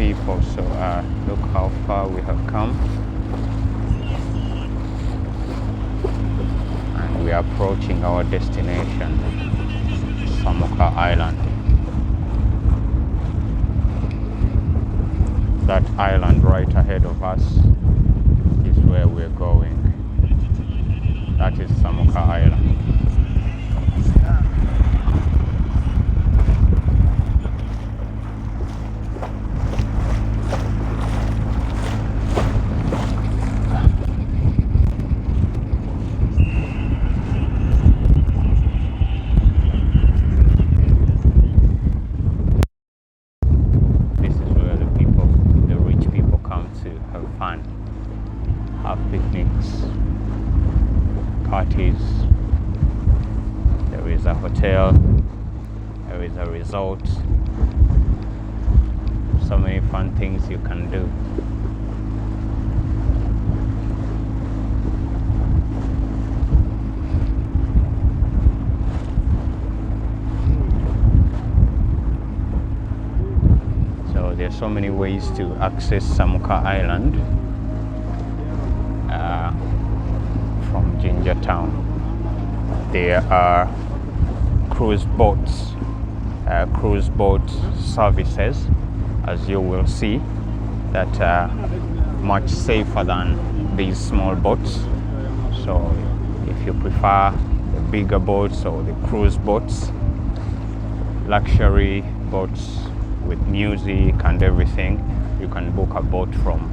people. So look how far we have come, and we are approaching our destination, Samuka Island. That island right ahead of us is where we're going. That is Samuka Island. This is where the rich people come to have fun, have picnics, parties. There is a hotel, there is a resort, so many fun things you can do. So there's so many ways to access Samuka Island from Jinja Town. There are cruise boat services, as you will see, that are much safer than these small boats. So if you prefer the bigger boats or the cruise boats, luxury boats with music and everything, you can book a boat from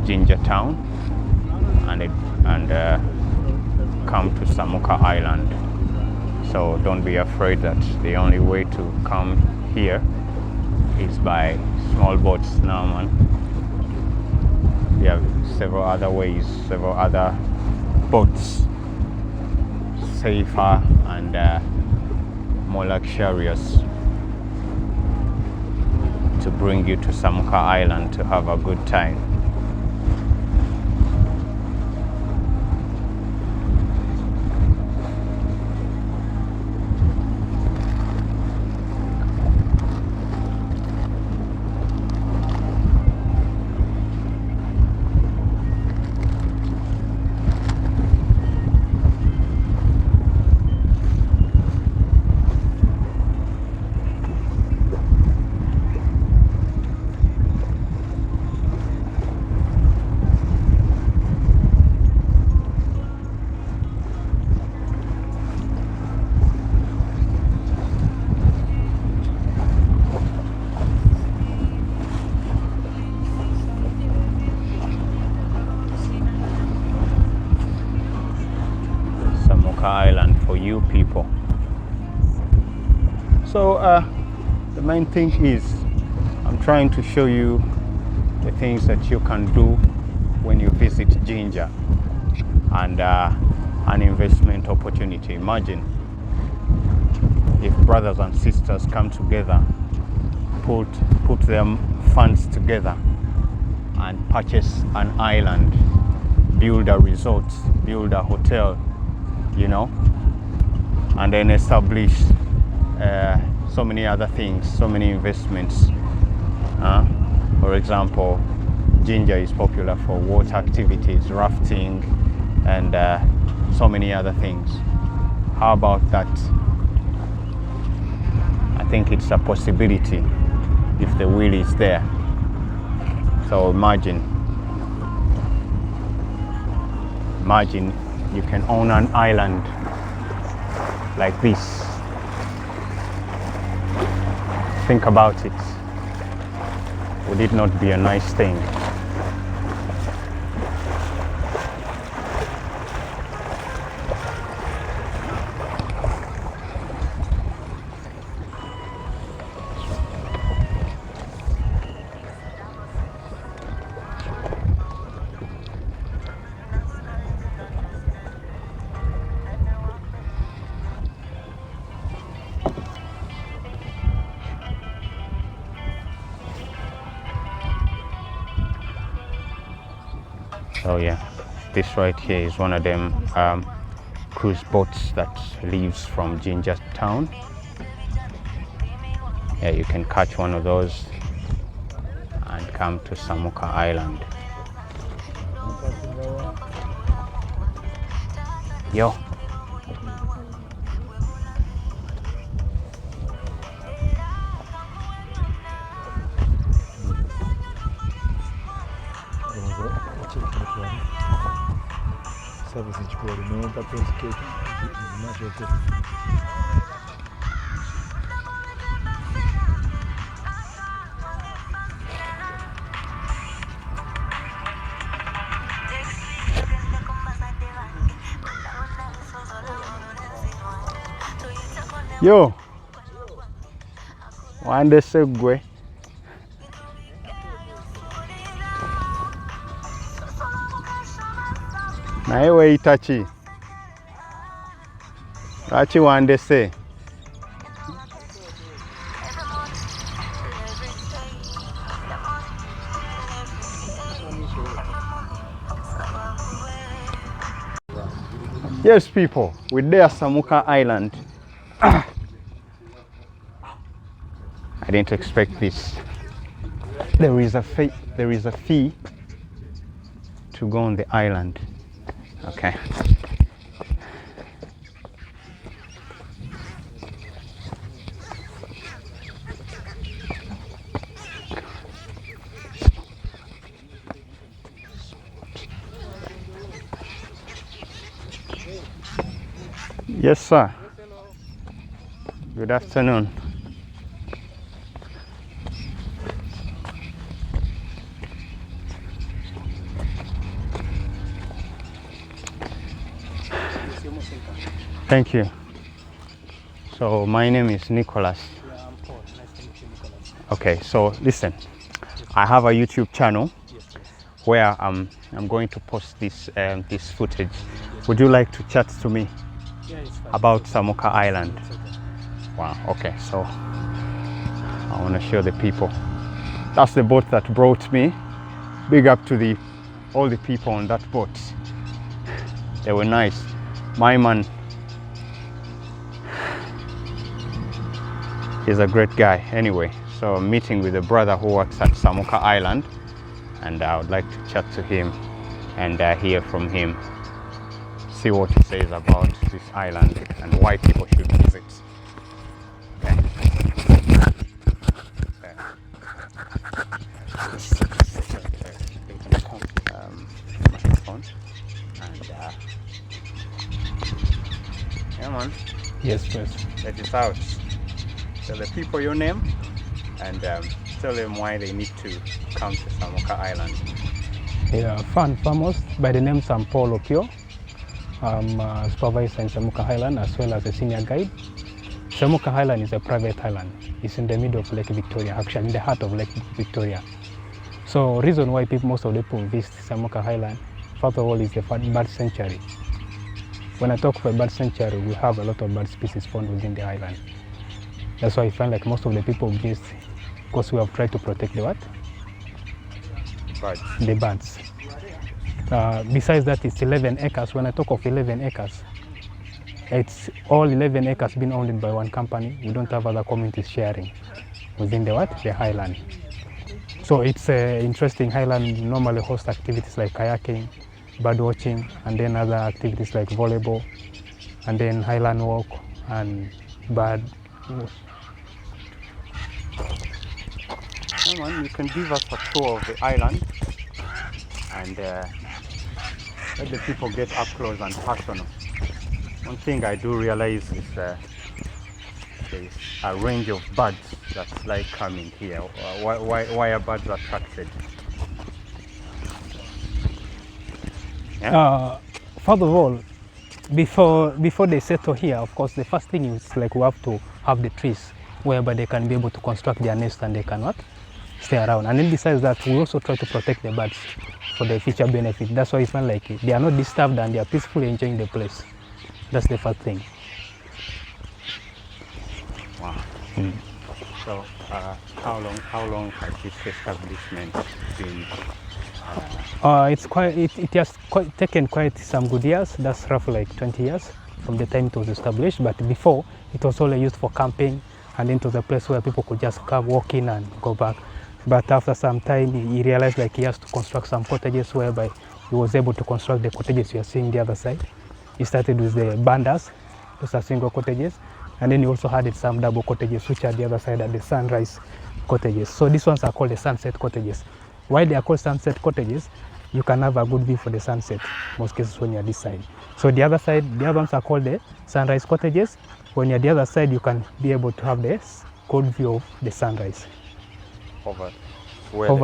Jinja Town and come to Samuka Island. So don't be afraid that the only way to come here is by small boats now, man. There are several other ways, several other boats, safer and more luxurious, to bring you to Samuka Island to have a good time. Island for you people. So the main thing is I'm trying to show you the things that you can do when you visit Jinja, and an investment opportunity. Imagine if brothers and sisters come together, put their funds together and purchase an island, build a resort, build a hotel, you know, and then establish so many other things, so many investments. For example, Jinja is popular for water activities, rafting, and so many other things. How about that? I think it's a possibility if the will is there. So imagine you can own an island like this. Think about it. Would it not be a nice thing? So yeah, this right here is one of them cruise boats that leaves from Jinja Town. Yeah, you can catch one of those come to Samuka Island. Yo. Yo. Wande segwe. Na ewe itachi. Achi wande se. Yes, people, we're there, Samuka Island. I didn't expect this. There is a fee to go on the island. Okay. Yes, sir. Good afternoon. Thank you. So my name is Nicholas. Yeah, I'm Paul. Nice to meet you, Nicholas. Okay, so listen, I have a YouTube channel where I'm going to post this this footage. Would you like to chat to me about Samuka Island? Wow, okay, so I want to show the people. That's the boat that brought me. Big up to all the people on that boat. They were nice. My man, he's a great guy. Anyway, so I'm meeting with a brother who works at Samuka Island, and I would like to chat to him and hear from him, see what he says about this island and why people should visit. Okay. Microphone and yeah, man. Yes, please. Let it out. Tell the people your name and tell them why they need to come to Samuka Island. Yeah, famous by the name I'm Paul Okio. I'm a supervisor in Samuka Island as well as a senior guide. Samuka Island is a private island. It's in the middle of Lake Victoria, actually in the heart of Lake Victoria. So reason why most of the people visit Samuka Island, first of all, is the bird sanctuary. When I talk of a bird sanctuary, we have a lot of bird species found within the island. That's why I find like most of the people visit, because we have tried to protect the what? Birds. The birds. Besides that, it's 11 acres. When I talk of 11 acres, it's all 11 acres being owned by one company. We don't have other communities sharing within the what? The highland. So it's an interesting highland. Normally host activities like kayaking, bird watching, and then other activities like volleyball, and then highland walk and bird. Come on, you can give us a tour of the island and let the people get up close and personal. One thing I do realize is there is a range of birds that's like coming here. Why are birds attracted? Yeah? First of all, before they settle here, of course, the first thing is like we have to have the trees whereby they can be able to construct their nest and they cannot stay around. And then besides that, we also try to protect the birds for their future benefit. That's why it's not like they are not disturbed and they are peacefully enjoying the place. That's the first thing. Wow. So how long has this establishment been? It has taken quite some good years. That's roughly like 20 years from the time it was established. But before, it was only used for camping, and then it was a place where people could just come, walk in and go back. But after some time, he realized like he has to construct some cottages, whereby he was able to construct the cottages you are seeing the other side. He started with the bandas, those are single cottages, and then he also added some double cottages, which are the other side, are the sunrise cottages. So these ones are called the sunset cottages. Why they are called sunset cottages? You can have a good view for the sunset, most cases when you're this side. So the other side, the other ones are called the sunrise cottages. When you're the other side, you can be able to have this good view of the sunrise. Over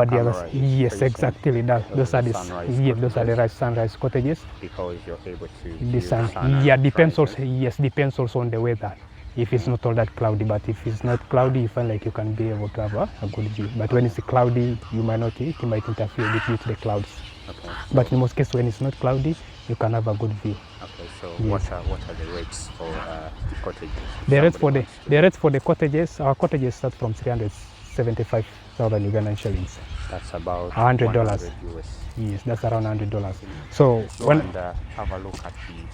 the other side. Yes, exactly. Those are the sunrise cottages. Because you're able to the sun. Yeah, depends also. Yes, depends also on the weather. If it's not all that cloudy, but if it's not cloudy, you find like you can be able to have a good view. But when it's cloudy, you might not. It might interfere a bit due to the clouds. Okay. But in most cases, when it's not cloudy, you can have a good view. Okay. So yes. What are the rates for the cottages? The rates for the cottages. Our cottages start from 375,000 Ugandan shillings. That's about $100. Yes, that's around $100. So when have a look at the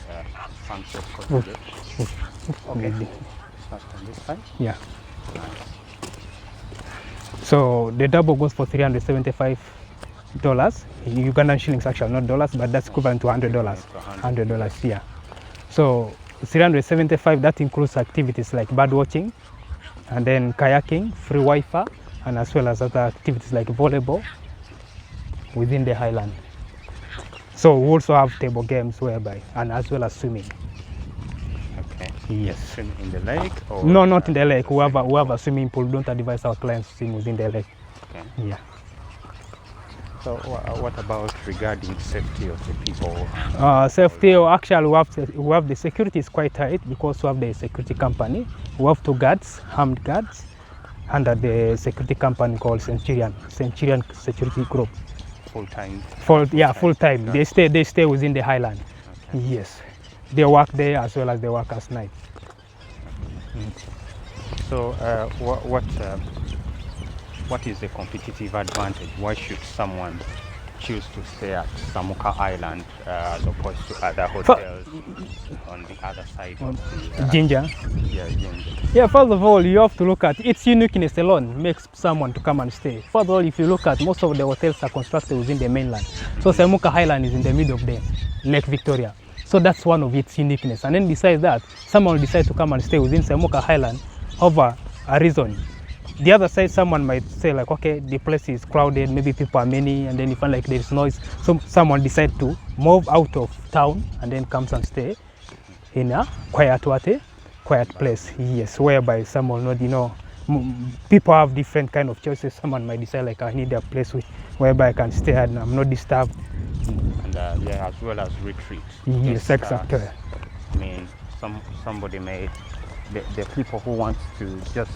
sunset cottages. Okay. Start on this side. Yeah. Nice. So the double goes for $375. Ugandan shillings, actually, not dollars, but that's equivalent to $100. $100, yeah. So 375, that includes activities like bird watching, and then kayaking, free Wi-Fi, and as well as other activities like volleyball within the highland. So we also have table games whereby, and as well as swimming. Okay. Yes. Swim in the lake? Or no, not in the lake. We have a swimming pool. Don't advise our clients to swim within the lake. Okay. Yeah. So what about regarding safety of the people? Safety, actually we have the security is quite tight because we have the security company. We have 2 guards, armed guards, under the security company called Centurion Security Group. Full-time? Full-time. They stay within the highland. Okay. Yes. They work there as well as they work at night. So what is the competitive advantage? Why should someone choose to stay at Samuka Island as opposed to other hotels on the other side of the Jinja? Yeah, Jinja. Yeah, first of all, you have to look at its uniqueness alone makes someone to come and stay. First of all, if you look at most of the hotels are constructed within the mainland. So Samuka Island is in the middle of the Lake Victoria. So that's one of its uniqueness. And then besides that, someone will decide to come and stay within Samuka Island over a reason. The other side, someone might say like, okay, the place is crowded, maybe people are many, and then you find like there's noise. So someone decides to move out of town and then comes and stay in a quiet place. Yes, whereby someone not, people have different kind of choices. Someone might decide like, I need a place whereby I can stay and I'm not disturbed. And as well as retreat. Yes, exactly. I mean, somebody may, the people who want to just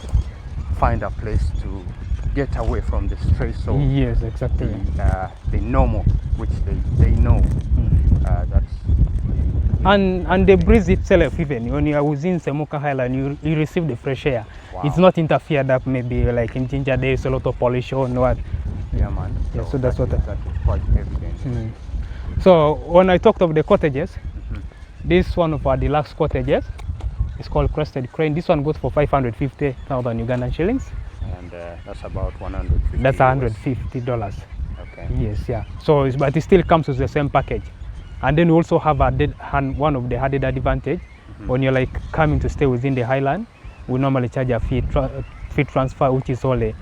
find a place to get away from the stress of yes, exactly. the normal, which they know. That's and the breeze itself, even when you are within Samuka Highland, you receive the fresh air. Wow. It's not interfered up. Maybe like in Jinja, there is a lot of pollution. What? Yeah, man. Yeah, so that's that is quite evident. So when I talked of the cottages, this one of our deluxe cottages. It's called Crested Crane. This one goes for 550,000 Ugandan shillings. And that's about $150. That's $150. Okay. Yes, yeah. So, but it still comes with the same package. And then we also have one of the added advantage. When you're like coming to stay within the highland, we normally charge a fee transfer, which is only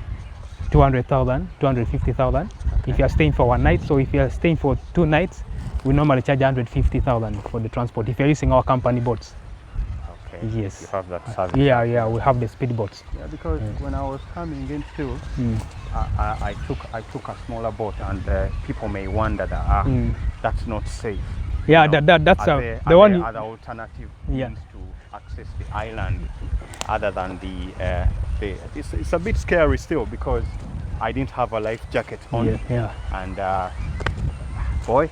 200,000, 250,000. Okay. If you are staying for one night, so if you are staying for 2 nights, we normally charge 150,000 for the transport if you're using our company boats. Yes. You have that service. Yeah, we have the speedboats. Yeah, because when I was coming in too, I took a smaller boat, and people may wonder that that's not safe. Yeah, that's the one. Other alternative means to access the island, other than it's a bit scary still because I didn't have a life jacket on. Yeah. And boy,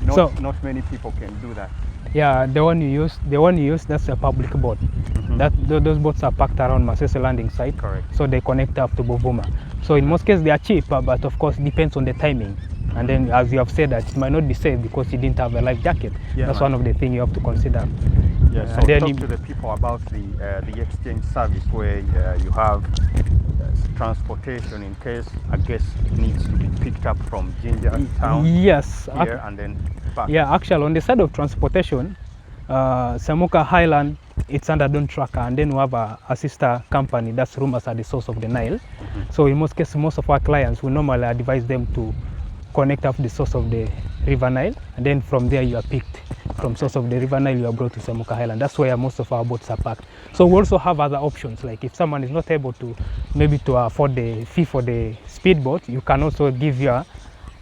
not many people can do that. Yeah, the one you use, that's a public boat. Those boats are parked around Masese landing site. Correct. So they connect up to Buvuma. So in most cases they are cheap, but of course it depends on the timing. And then, as you have said, that it might not be safe because you didn't have a life jacket. Yeah, that's one of the things you have to consider. Yeah. So talk to the people about the exchange service where you have transportation in case a guest needs to be picked up from Jinja town Yes. here and then back? Yeah, actually, on the side of transportation, Samuka Highland, it's under Don Tracker, and then we have a sister company that's Rumors at the source of the Nile. So in most cases, most of our clients, we normally advise them to connect up the source of the River Nile, and then from there you are picked. From source of the River Nile, you are brought to Samuka Highland. That's where most of our boats are parked. So we also have other options, like if someone is not able to, maybe to afford the fee for the speedboat, you can also give your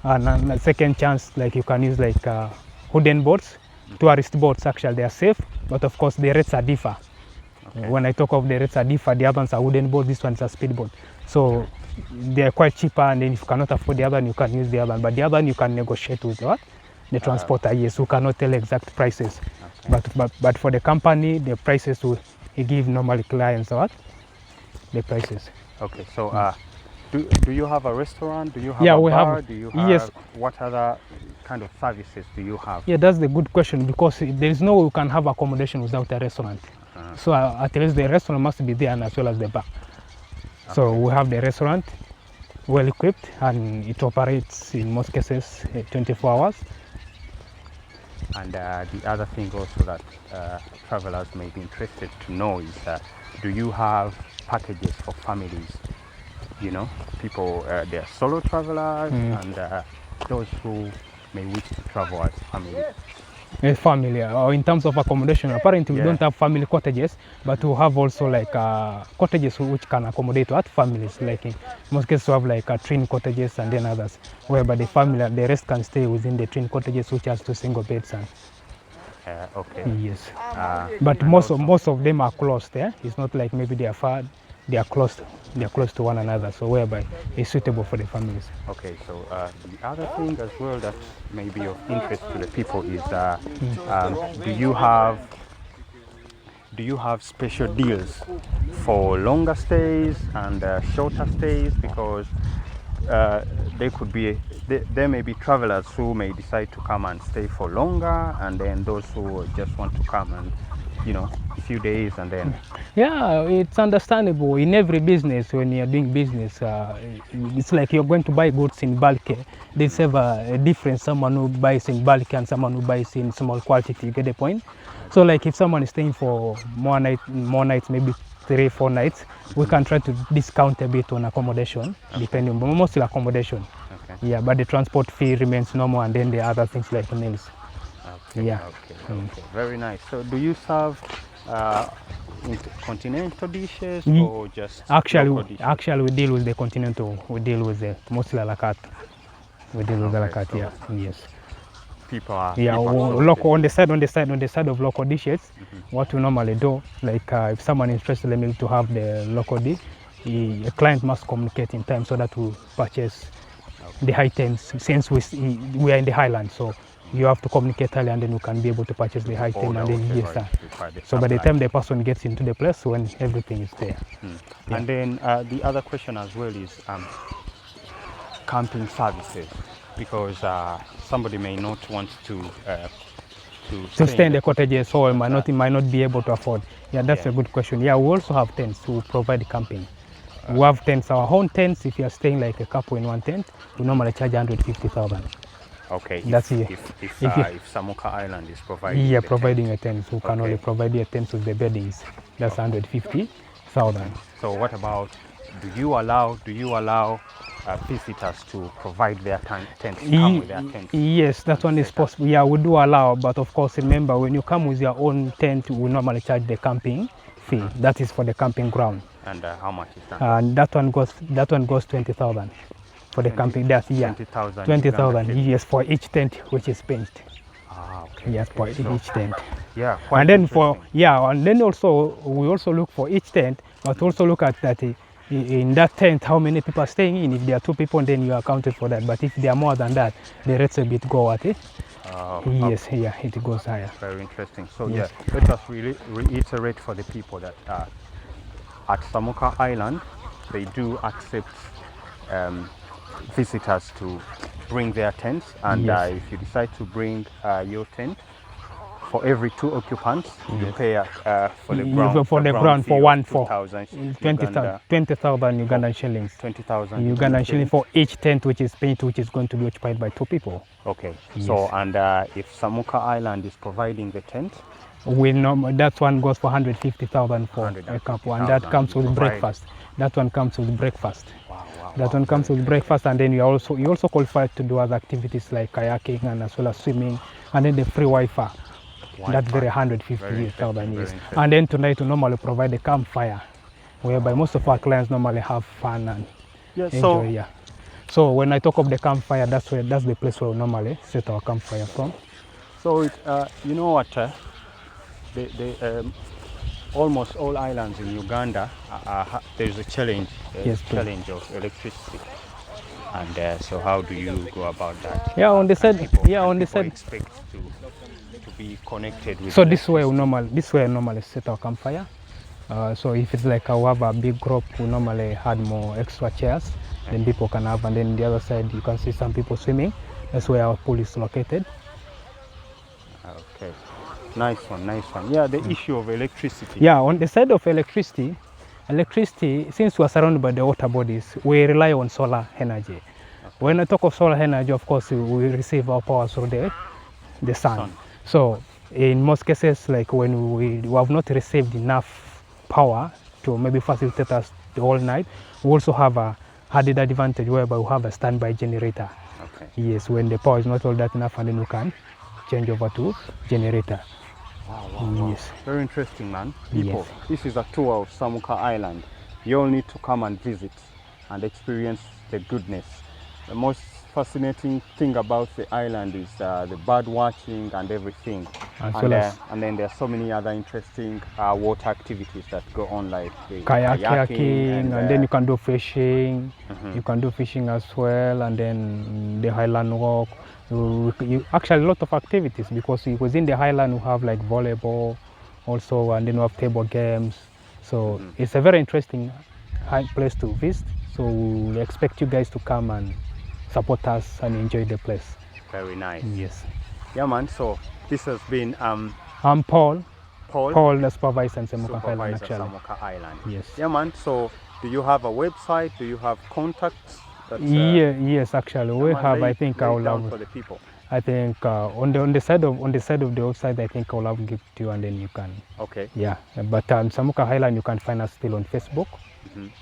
a second chance, like you can use like wooden boats, tourist boats. Actually they are safe, but of course the rates are differ. When I talk of the rates are differ, the other ones are wooden boats, this one's a speedboat, so they are quite cheaper, and then if you cannot afford the other one, you can use the other one, but the other one you can negotiate with what the transporter. Yes, who cannot tell exact prices. But for the company, the prices will give normal clients what the prices. Okay, so do you have a restaurant? Do you have a we bar? have. Do you have, yes, what other kind of services do you have? yeah, that's the good question, because there is no way you can have accommodation without a restaurant. So at least the restaurant must be there, and as well as the bar. So we have the restaurant, well equipped, and it operates in most cases 24 hours. And the other thing also that travelers may be interested to know is do you have packages for families? You know, people, they are solo travelers and those who may wish to travel as family. A family, or in terms of accommodation, apparently we don't have family cottages, but we have also like cottages which can accommodate what families. Like in most cases we have like twin cottages and then others, whereby the family, the rest can stay within the twin cottages, which has 2 single beds. And okay. yes, but most of them are close. It's not like maybe they are far. They are close to one another, so whereby it's suitable for the families. Okay, so the other thing as well that may be of interest to the people is do you have special deals for longer stays and shorter stays? Because there may be travelers who may decide to come and stay for longer, and then those who just want to come and, you know, a few days and then. Yeah, it's understandable. In every business, when you're doing business, it's like you're going to buy goods in bulk. There's a difference, someone who buys in bulk and someone who buys in small quantity. You get the point? So like if someone is staying for more nights, maybe 3-4 nights, we can try to discount a bit on accommodation, depending, but mostly accommodation. Yeah, but the transport fee remains normal, and then the other things like meals. Okay. Very nice. So do you serve continental dishes or just local dishes? Actually we deal with the continental. We deal with the mostly a la carte. We deal with a la carte. Yeah. Yes. People are local on the side of local dishes. What we normally do, like if someone is interested maybe to have the local dish, a client must communicate in time so that we purchase the items. Since we are in the highlands, so you have to communicate early, and then you can be able to purchase the item. And then yes, so by the time the person gets into the place, when everything is there. And then the other question as well is camping services, because somebody may not want to stay in the cottages, or might not be able to afford. Yeah, that's a good question. Yeah, we also have tents to provide camping. We have tents, our own tents. If you are staying like a couple in one tent, we normally charge 150,000. Okay. That's if Samuka Island is providing. Yeah, providing a tent, who can only provide a tent with the beddings. That's 150,000. So what about? Do you allow visitors to provide their tents? Come with their tents? Yes, that one is possible. Yeah, we do allow, but of course, remember when you come with your own tent, we normally charge the camping fee. That is for the camping ground. And how much is that? And that one goes 20,000 for the camping. That's 20,000. Yes, for each tent which is pinched. Okay. Yes, for each tent. Yeah. And then also we also look for each tent, but also look at that in that tent how many people are staying in. If there are 2 people, then you are accounted for that. But if there are more than that, the rates a bit go at it. Yes, yeah, it goes higher. Very interesting. So yes. Let us reiterate for the people that at Samuka Island, they do accept visitors to bring their tents, and if you decide to bring your tent, for every 2 occupants, you pay for the You ground. go for the ground for 20,000 Ugandan shillings. 20,000 Ugandan shillings for each tent which is paid, which is going to be occupied by 2 people. Okay. Yes. So, and if Samuka Island is providing the tent, that one goes for 150,000 for a couple, and that comes with breakfast. That one comes with breakfast. That one comes with breakfast, and then you also qualify to do other activities like kayaking and as well as swimming, and then the free Wi-Fi. That's very 150,000 years. And then tonight we normally provide a campfire, whereby most of our clients normally have fun and enjoy. So when I talk of the campfire, that's the place where we normally set our campfire from. So you know what? Almost all islands in Uganda, there's a challenge. Challenge of electricity. And so, how do you go about that? Yeah, on the side. Expect to be connected with. So this way we normally set our campfire. So if it's like we have a big group, we normally add more extra chairs, then people can have, and then the other side you can see some people swimming. That's where our pool is located. Okay, nice one. Yeah, the issue of electricity. Yeah, on the side of electricity, since we are surrounded by the water bodies, we rely on solar energy. Okay. When I talk of solar energy, of course, we receive our power through the sun. So in most cases, like when we have not received enough power to maybe facilitate us the whole night, we also have a added advantage whereby we have a standby generator. Okay. Yes, when the power is not all that enough, and then we can change over to generator. Wow. Yes. Very interesting, man. People, this is a tour of Samuka Island. You all need to come and visit and experience the goodness. The most fascinating thing about the island is the bird watching and everything. And then there are so many other interesting water activities that go on, like the kayaking, and then you can do fishing. You can do fishing as well, and then the highland walk. Actually, a lot of activities, because within the highland we have like volleyball also, and then we have table games. So it's a very interesting place to visit. So we expect you guys to come and support us and enjoy the place. Very nice. Yes. Yeah, man. So this has been I'm Paul, the supervisor in Samuka Island, actually. Samuka Island. Yes. Yeah, man. So do you have a website? Do you have contacts? Yes, actually we have. I think I will have for the people. I think on the side of the website, I think I will have give to you, and then you can. Okay. Yeah, but Samuka Island, you can find us still on Facebook.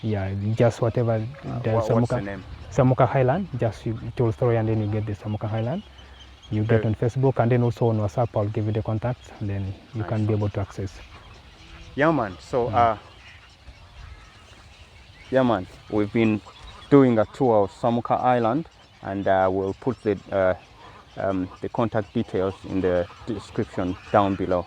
Yeah, just whatever what's the name? Samuka Highland, just it will throw, and then you get the Samuka Highland. You get on Facebook, and then also on WhatsApp, I'll give you the contacts, and then you can be able to access. Yeah, man. So, yeah, man, we've been doing a tour of Samuka Island, and we'll put the contact details in the description down below.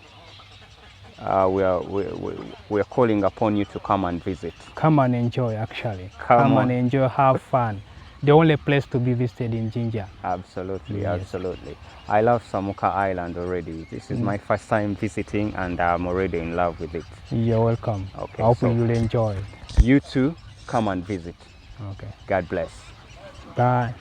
We are calling upon you to come and visit. Come and enjoy, actually. Come and enjoy, have fun. The only place to be visited in Jinja. Absolutely, absolutely. I love Samuka Island already. This is my first time visiting, and I'm already in love with it. You're welcome. Okay, I hope you will enjoy. You too, come and visit. Okay. God bless. Bye.